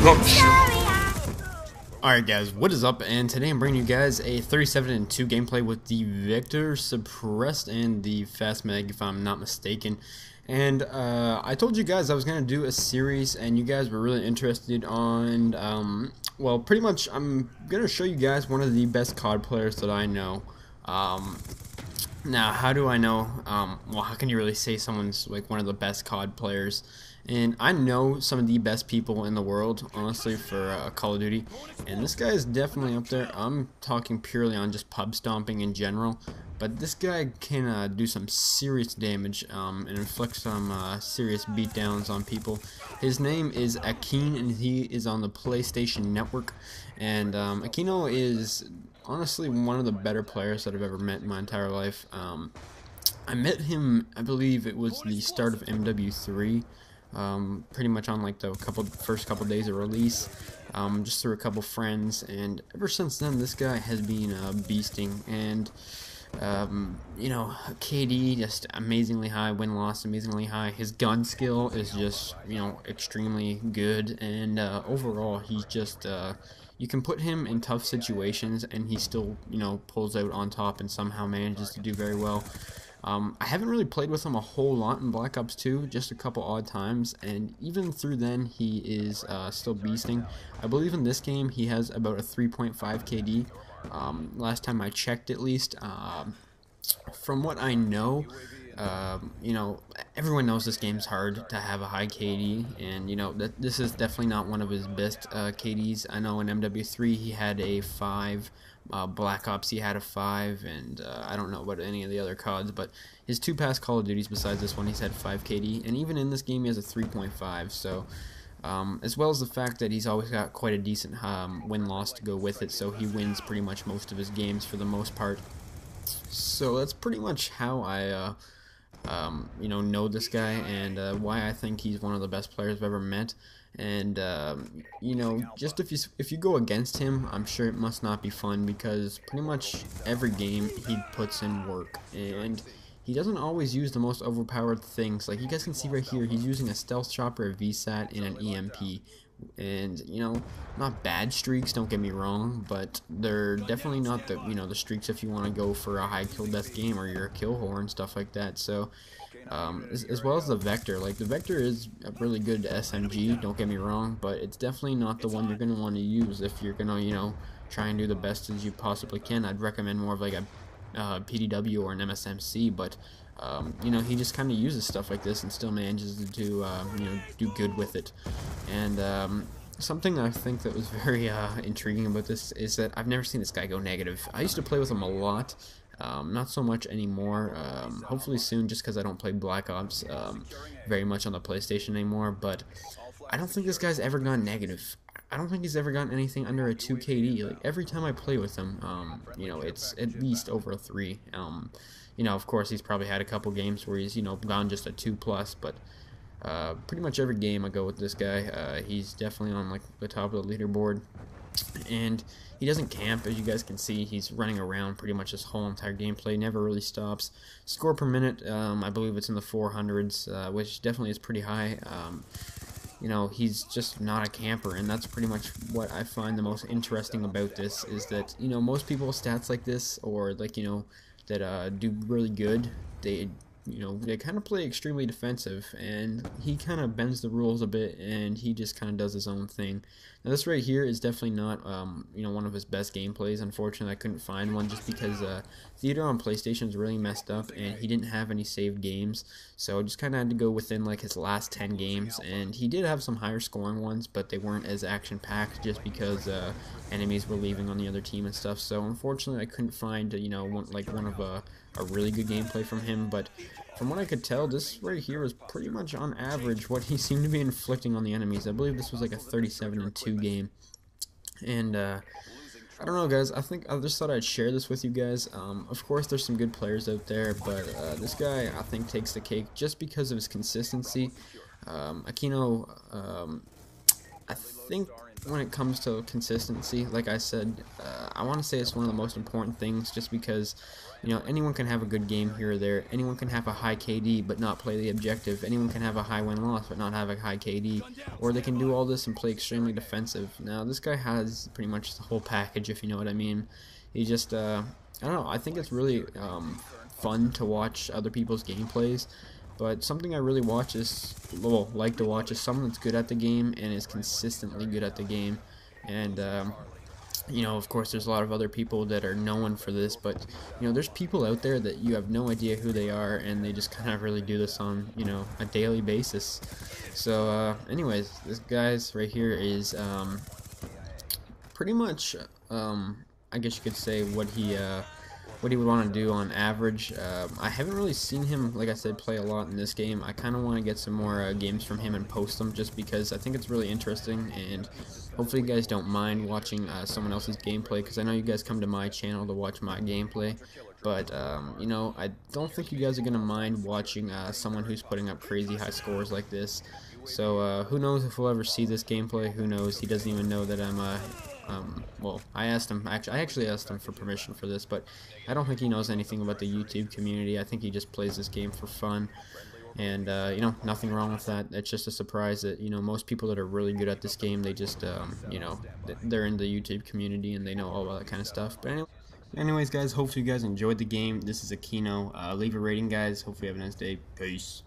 Alright guys, what is up? And today I'm bringing you guys a 37-2 gameplay with the Vector Suppressed and the Fast Mag, if I'm not mistaken. And I told you guys I was going to do a series, and you guys were really interested on, well, pretty much I'm going to show you guys one of the best CoD players that I know. Now, how do I know? Well, how can you really say someone's like one of the best CoD players? And I know some of the best people in the world, honestly, for Call of Duty. And this guy is definitely up there. I'm talking purely on just pub stomping in general. But this guy can do some serious damage and inflict some serious beatdowns on people. His name is Akeen, and he is on the PlayStation Network. And Akeen0 is honestly one of the better players that I've ever met in my entire life. I met him, I believe it was the start of MW3. Pretty much on like the first couple days of release, just through a couple friends, and ever since then this guy has been beasting. And you know, KD just amazingly high, win-loss amazingly high. His gun skill is just, you know, extremely good, and overall he's just you can put him in tough situations and he still, you know, pulls out on top and somehow manages to do very well. I haven't really played with him a whole lot in Black Ops 2, just a couple odd times, and even through then he is still beasting. I believe in this game he has about a 3.5 KD, last time I checked at least. From what I know, you know, everyone knows this game's hard to have a high KD, and you know that this is definitely not one of his best KDs. I know in MW3 he had a 5. Black Ops he had a 5, and I don't know about any of the other CODs, but his two past Call of Duties besides this one he's had 5 KD, and even in this game he has a 3.5, so as well as the fact that he's always got quite a decent win-loss to go with it, so he wins pretty much most of his games for the most part. So that's pretty much how I you know this guy, and why I think he's one of the best players I've ever met. And you know, just if you go against him, I'm sure it must not be fun, because pretty much every game he puts in work, and he doesn't always use the most overpowered things. Like you guys can see right here, he's using a stealth chopper, a VSAT, and an EMP. And you know, not bad streaks, don't get me wrong, but they're definitely not the, you know, the streaks if you want to go for a high kill death game or you're a kill whore and stuff like that. So as well as the Vector, like the Vector is a really good SMG, don't get me wrong, but it's definitely not the one you're going to want to use if you're going to, you know, try and do the best as you possibly can. I'd recommend more of like a PDW or an MSMC, but you know, he just kind of uses stuff like this and still manages to you know, do good with it. And something I think that was very intriguing about this is that I've never seen this guy go negative. I used to play with him a lot, not so much anymore, hopefully soon, just because I don't play Black Ops very much on the PlayStation anymore, but I don't think this guy's ever gone negative. I don't think he's ever gotten anything under a 2 KD. Like every time I play with him, you know, it's at least over a 3. You know, of course, he's probably had a couple games where he's, you know, gone just a 2+, but pretty much every game I go with this guy, he's definitely on like the top of the leaderboard. And he doesn't camp, as you guys can see. He's running around pretty much his whole entire gameplay, never really stops. Score per minute, I believe it's in the 400s, which definitely is pretty high. You know, he's just not a camper, and that's pretty much what I find the most interesting about this, is that, you know, most people with stats like this, or like, you know, that do really good, they, you know, they kind of play extremely defensive, and he kind of bends the rules a bit, and he just kind of does his own thing. Now this right here is definitely not, you know, one of his best gameplays. Unfortunately, I couldn't find one just because Theater on PlayStation is really messed up, and he didn't have any saved games, so I just kind of had to go within like his last 10 games, and he did have some higher scoring ones, but they weren't as action-packed just because enemies were leaving on the other team and stuff. So unfortunately, I couldn't find, you know, one of a really good gameplay from him, but from what I could tell, this right here was pretty much on average what he seemed to be inflicting on the enemies. I believe this was like a 37-2 game. And I don't know, guys, I think I just thought I'd share this with you guys. Of course, there's some good players out there, but this guy, I think, takes the cake just because of his consistency. Akeen0, I think when it comes to consistency, like I said, I want to say it's one of the most important things, just because, you know, anyone can have a good game here or there. Anyone can have a high KD but not play the objective. Anyone can have a high win-loss but not have a high KD. Or they can do all this and play extremely defensive. Now, this guy has pretty much the whole package, if you know what I mean. He just, I don't know, I think it's really fun to watch other people's gameplays. But something I really watch is, well, like to watch, is someone that's good at the game and is consistently good at the game. And you know, of course, there's a lot of other people that are known for this, but you know, there's people out there that you have no idea who they are, and they just kind of really do this on, you know, a daily basis. So, anyways, this guy's right here is pretty much, I guess you could say what he would want to do on average. I haven't really seen him, like I said, play a lot in this game. I kind of want to get some more games from him and post them, just because I think it's really interesting, and hopefully you guys don't mind watching someone else's gameplay, because I know you guys come to my channel to watch my gameplay, but you know, I don't think you guys are going to mind watching someone who's putting up crazy high scores like this. So who knows if we'll ever see this gameplay, who knows. He doesn't even know that I'm well, I actually asked him for permission for this, but I don't think he knows anything about the YouTube community. I think he just plays this game for fun, and you know, nothing wrong with that. It's just a surprise that, you know, most people that are really good at this game, they just you know, they're in the YouTube community and they know all that kind of stuff. But anyways, guys, hopefully you guys enjoyed the game. This is Akeen0. Leave a rating, guys. Hopefully you have a nice day. Peace.